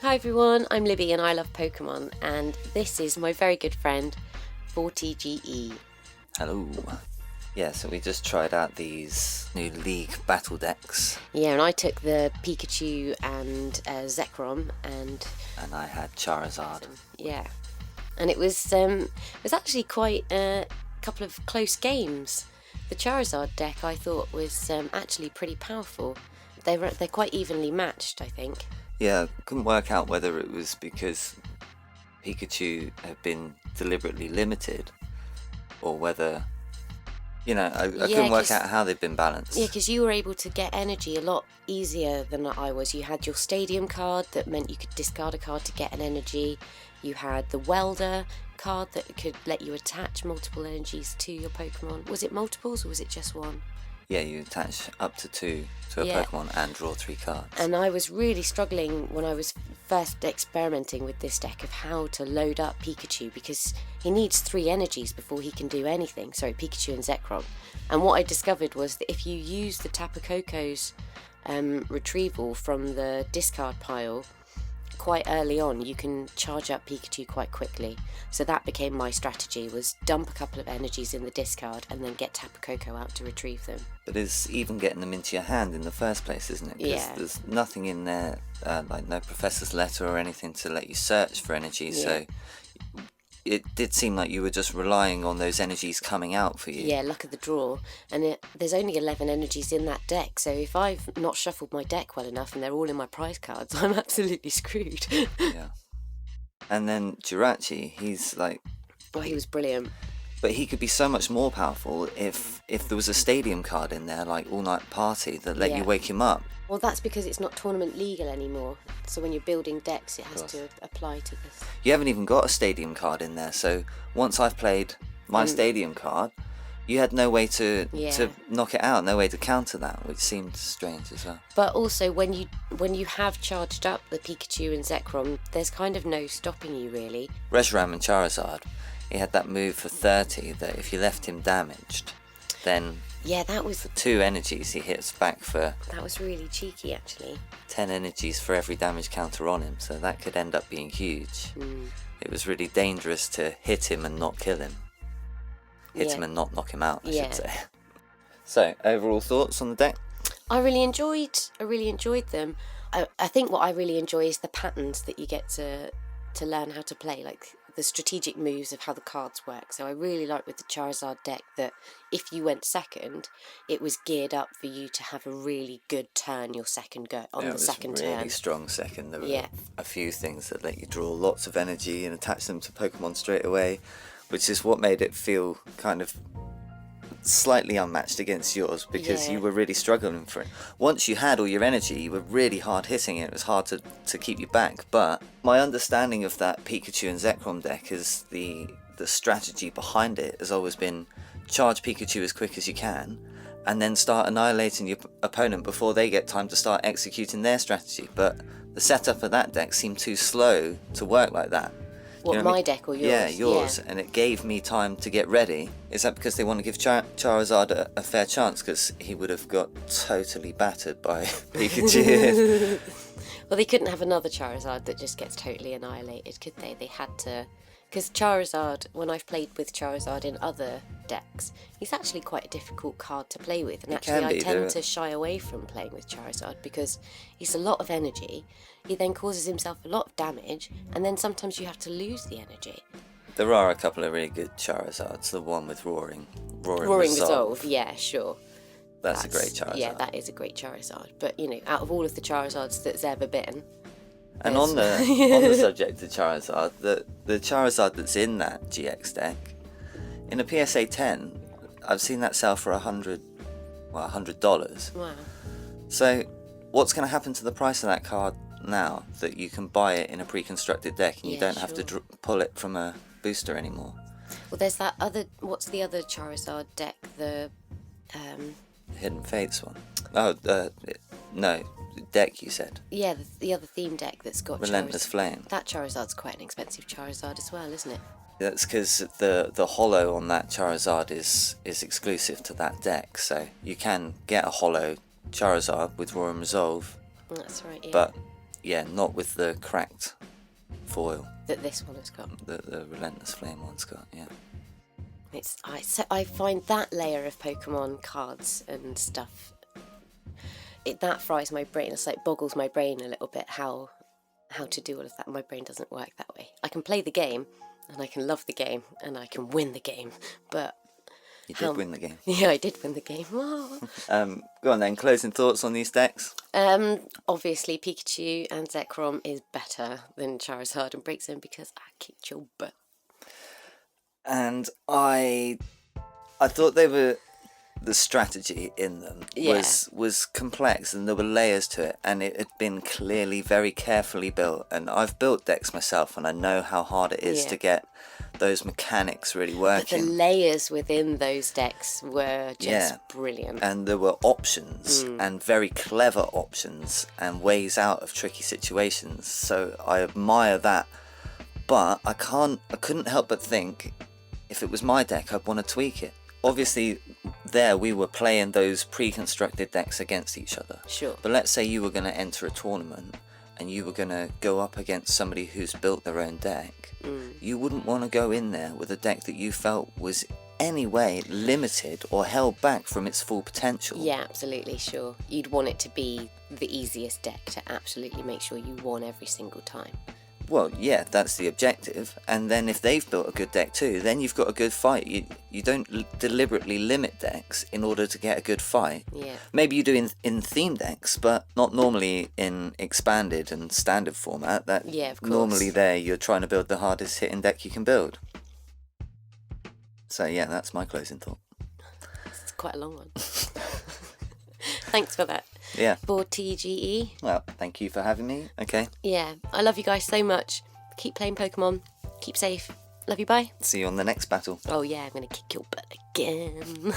Hi everyone, I'm Libby and I love Pokemon, and this is my very good friend, 40GE. Hello. Yeah, so we just tried out these new League battle decks. Yeah, and I took the Pikachu and Zekrom, and I had Charizard. yeah, and it was actually quite a couple of close games. The Charizard deck I thought was actually pretty powerful. They're quite evenly matched, I think. Yeah, couldn't work out whether it was because Pikachu had been deliberately limited or whether, I couldn't work out how they've been balanced. Yeah, because you were able to get energy a lot easier than I was. You had your Stadium card that meant you could discard a card to get an energy. You had the Welder card that could let you attach multiple energies to your Pokemon. Was it multiples or was it just one? Yeah, you attach up to 2 to a Pokemon and draw 3 cards. And I was really struggling when I was first experimenting with this deck of how to load up Pikachu, because he needs 3 energies before he can do anything. Sorry, Pikachu and Zekrom. And what I discovered was that if you use the Tapu Koko's retrieval from the discard pile quite early on, you can charge up Pikachu quite quickly. So that became my strategy, was dump a couple of energies in the discard and then get Tapu Koko out to retrieve them. But it's even getting them into your hand in the first place, isn't it? Because there's nothing in there, like no Professor's Letter or anything to let you search for energy, so it did seem like you were just relying on those energies coming out for you. Yeah, luck of the draw. And there's only 11 energies in that deck, so if I've not shuffled my deck well enough and they're all in my prize cards, I'm absolutely screwed. Yeah. And then Jirachi, he's like... Oh, he was brilliant. But he could be so much more powerful if there was a Stadium card in there, like All Night Party, that let you wake him up. Well, that's because it's not tournament legal anymore. So when you're building decks, it has to apply to this. You haven't even got a Stadium card in there, so once I've played my Stadium card, you had no way to knock it out, no way to counter that, which seemed strange as well. But also, when you have charged up the Pikachu and Zekrom, there's kind of no stopping you, really. Reshiram and Charizard, he had that move for 30 that if you left him damaged, then... Yeah, that was... For 2 energies, he hits back for... That was really cheeky, actually. 10 energies for every damage counter on him, so that could end up being huge. It was really dangerous to hit him and not kill him. Hit him and not knock him out, I should say. So, overall thoughts on the deck? I really enjoyed them. I think what I really enjoy is the patterns that you get to learn how to play, like the strategic moves of how the cards work. So I really like with the Charizard deck that if you went second, it was geared up for you to have a really good turn your second go on the second turn. It was a really strong second. There were a few things that let you draw lots of energy and attach them to Pokemon straight away, which is what made it feel kind of slightly unmatched against yours, because you were really struggling for it. Once you had all your energy, you were really hard hitting it. It was hard to keep you back. But my understanding of that Pikachu and Zekrom deck is the strategy behind it has always been charge Pikachu as quick as you can and then start annihilating your opponent before they get time to start executing their strategy. But the setup of that deck seemed too slow to work like that. What, my deck or yours? Yeah, yours. Yeah. And it gave me time to get ready. Is that because they want to give Charizard a fair chance? Because he would have got totally battered by Pikachu. Well, they couldn't have another Charizard that just gets totally annihilated, could they? They had to... Because Charizard, when I've played with Charizard in other decks, he's actually quite a difficult card to play with. And actually I tend to shy away from playing with Charizard because he's a lot of energy. He then causes himself a lot of damage, and then sometimes you have to lose the energy. There are a couple of really good Charizards. The one with Roaring Resolve, yeah, sure. That's a great Charizard. Yeah, that is a great Charizard. But, out of all of the Charizards that's ever been... And on the subject of Charizard, the Charizard that's in that GX deck, in a PSA 10, I've seen that sell for $100. Wow. So, what's going to happen to the price of that card now that you can buy it in a pre-constructed deck and you don't have to pull it from a booster anymore? Well, there's that other... What's the other Charizard deck? The Hidden Fates one. Oh, no. Deck, you said? Yeah, the other theme deck that's got Relentless Flame. That Charizard's quite an expensive Charizard as well, isn't it? That's because the holo on that Charizard is exclusive to that deck, so you can get a holo Charizard with Roaring Resolve. That's right, yeah. But Yeah, not with the cracked foil that this one has got. the Relentless Flame one's got, yeah. I find that layer of Pokemon cards and stuff, that fries my brain. It's like boggles my brain a little bit how to do all of that. My brain doesn't work that way. I can play the game, and I can love the game, and I can win the game, but... You did win the game. Yeah, I did win the game. Go on then, closing thoughts on these decks? Obviously Pikachu and Zekrom is better than Charizard and Braixen because I kicked your butt. And I thought the strategy in them was complex, and there were layers to it, and it had been clearly very carefully built. And I've built decks myself, and I know how hard it is to get those mechanics really working. But the layers within those decks were just brilliant. And there were options, and very clever options, and ways out of tricky situations. So I admire that. But I couldn't help but think, if it was my deck, I'd want to tweak it. Obviously, there we were playing those pre-constructed decks against each other. Sure. But let's say you were going to enter a tournament and you were going to go up against somebody who's built their own deck. You wouldn't want to go in there with a deck that you felt was any way limited or held back from its full potential. Yeah, absolutely, sure. You'd want it to be the easiest deck to absolutely make sure you won every single time. Well, yeah, that's the objective. And then if they've built a good deck too, then you've got a good fight. You don't deliberately limit decks in order to get a good fight. Yeah. Maybe you do in theme decks, but not normally in expanded and standard format. Of course. Normally there you're trying to build the hardest hitting deck you can build. So yeah, that's my closing thought. It's quite a long one. Thanks for that. Yeah. For TGE. Well, thank you for having me. Okay. Yeah, I love you guys so much. Keep playing Pokemon. Keep safe. Love you, bye. See you on the next battle. Oh yeah, I'm going to kick your butt again.